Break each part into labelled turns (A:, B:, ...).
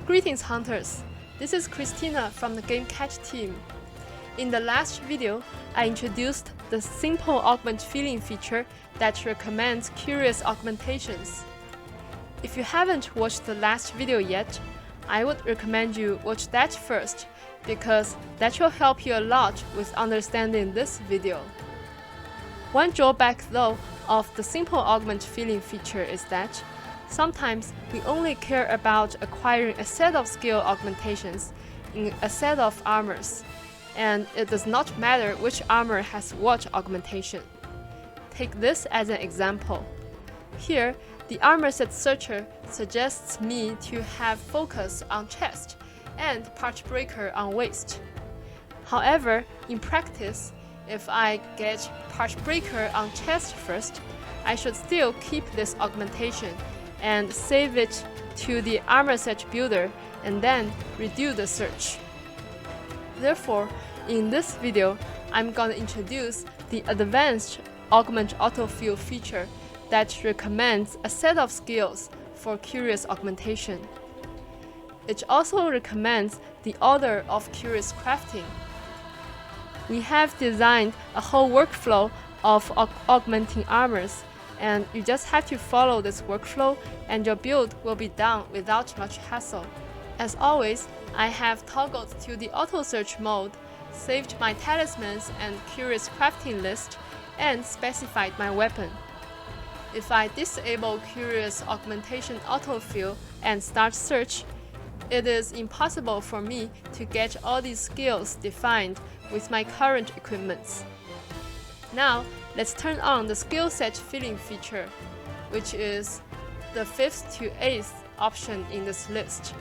A: Greetings hunters, this is Christina from the GameCat team. In the last video, I introduced the simple augment filling feature that recommends curious augmentations. If you haven't watched the last video yet, I would recommend you watch that first because that will help you a lot with understanding this video. One drawback though of the simple augment filling feature is that sometimes we only care about acquiring a set of skill augmentations in a set of armors, and it does not matter which armor has what augmentation. Take this as an example. Here, the Armorset Searcher suggests me to have focus on chest and part breaker on waist. However, in practice, if I get part breaker on chest first, I should still keep this augmentation and save it to the Armorset builder and then redo the search. Therefore, in this video, I'm gonna introduce the advanced augment autofill feature that recommends a set of skills for Qurious augmentation. It also recommends the order of Qurious crafting. We have designed a whole workflow of augmenting armors, and you just have to follow this workflow and your build will be done without much hassle. As always, I have toggled to the auto search mode, saved my talismans and Qurious crafting list, and specified my weapon. If I disable Qurious augmentation autofill and start search, it is impossible for me to get all these skills defined with my current equipments. Now, let's turn on the skill set filling feature, which is the 5th to 8th option in this list.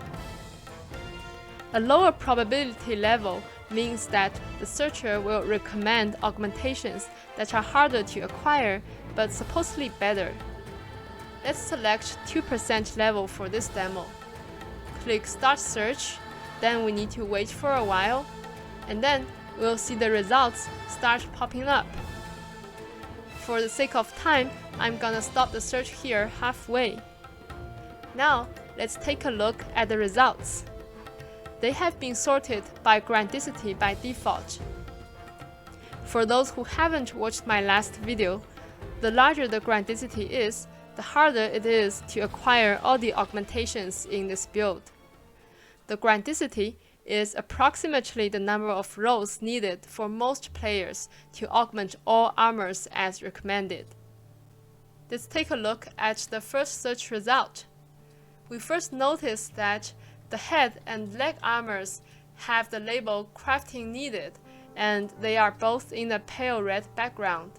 A: A lower probability level means that the searcher will recommend augmentations that are harder to acquire but supposedly better. Let's select 2% level for this demo. Click Start Search, then we need to wait for a while, and then we'll see the results start popping up. For the sake of time, I'm gonna stop the search here halfway. Now, let's take a look at the results. They have been sorted by grandicity by default. For those who haven't watched my last video, the larger the grandicity is, the harder it is to acquire all the augmentations in this build. The grandicity is approximately the number of rolls needed for most players to augment all armors as recommended. Let's take a look at the first search result. We first notice that the head and leg armors have the label crafting needed, and they are both in a pale red background.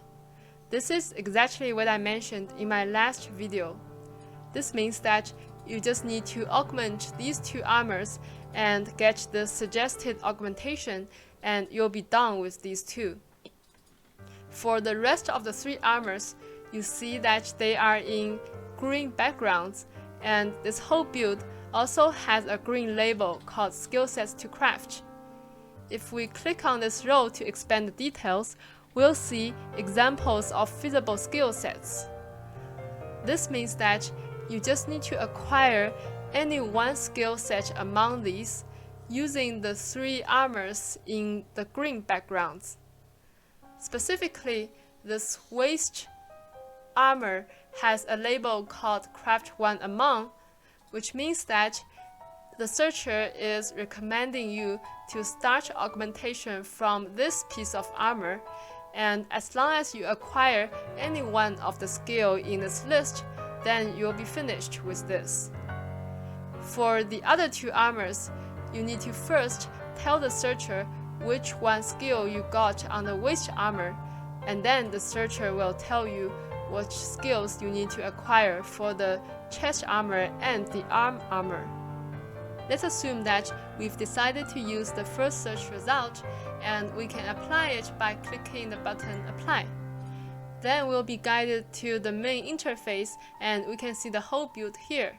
A: This is exactly what I mentioned in my last video. This means that you just need to augment these two armors and get the suggested augmentation, and you'll be done with these two. For the rest of the three armors, you see that they are in green backgrounds, and this whole build also has a green label called Skill Sets to Craft. If we click on this row to expand the details, we'll see examples of feasible skill sets. This means that you just need to acquire any one skill set among these using the three armors in the green backgrounds. Specifically, this waist armor has a label called Craft One Among, which means that the searcher is recommending you to start augmentation from this piece of armor, and as long as you acquire any one of the skill in this list, then you'll be finished with this. For the other two armors, you need to first tell the searcher which one skill you got on the waist armor, and then the searcher will tell you what skills you need to acquire for the chest armor and the arm armor. Let's assume that we've decided to use the first search result, and we can apply it by clicking the button Apply. Then we'll be guided to the main interface and we can see the whole build here.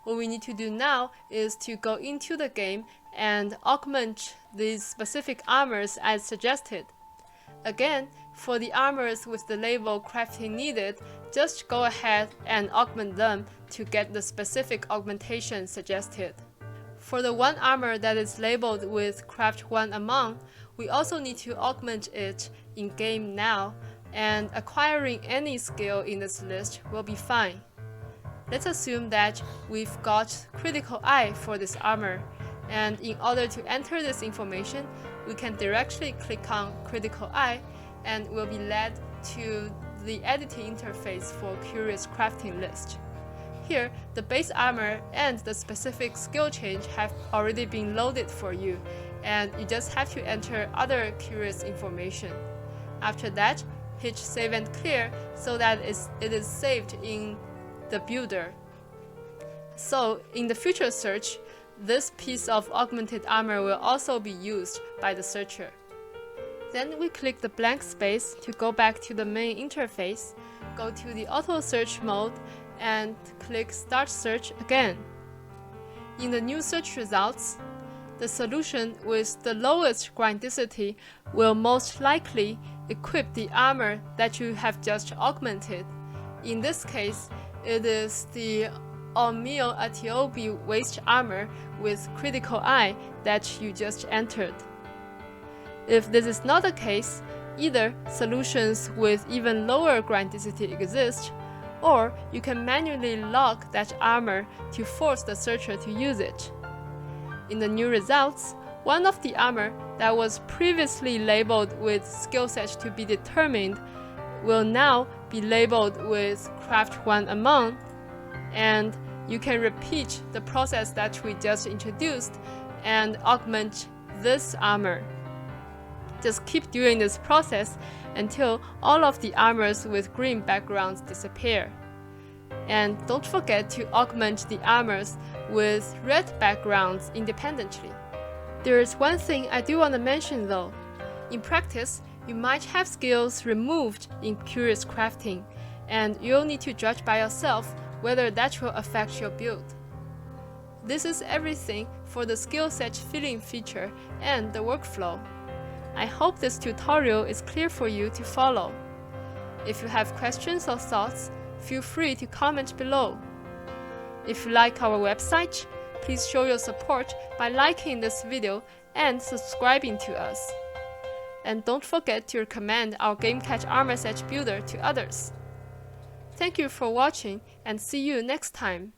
A: What we need to do now is to go into the game and augment these specific armors as suggested. Again, for the armors with the label crafting needed, just go ahead and augment them to get the specific augmentation suggested. For the one armor that is labeled with craft 1 among, we also need to augment it in game now, and acquiring any skill in this list will be fine. Let's assume that we've got critical eye for this armor, and in order to enter this information, we can directly click on critical eye and will be led to the editing interface for Qurious crafting list. Here, the base armor and the specific skill change have already been loaded for you, and you just have to enter other Qurious information. After that, hit save and clear so that it is saved in the builder. So in the future search, this piece of augmented armor will also be used by the searcher. Then we click the blank space to go back to the main interface, go to the auto search mode, and click Start Search again. In the new search results, the solution with the lowest grindicity will most likely equip the armor that you have just augmented. In this case, it is the Omeo Atiobi waist armor with critical eye that you just entered. If this is not the case, either solutions with even lower grindicity exist, or you can manually lock that armor to force the searcher to use it. In the new results, one of the armor that was previously labeled with skill set to be determined will now be labeled with craft 1 among, and you can repeat the process that we just introduced and augment this armor. Just keep doing this process until all of the armors with green backgrounds disappear. And don't forget to augment the armors with red backgrounds independently. There is one thing I do want to mention though. In practice, you might have skills removed in Qurious crafting, and you'll need to judge by yourself whether that will affect your build. This is everything for the skill set filling feature and the workflow. I hope this tutorial is clear for you to follow. If you have questions or thoughts, feel free to comment below. If you like our website, please show your support by liking this video and subscribing to us. And don't forget to recommend our GameCat Armorset builder to others. Thank you for watching and see you next time.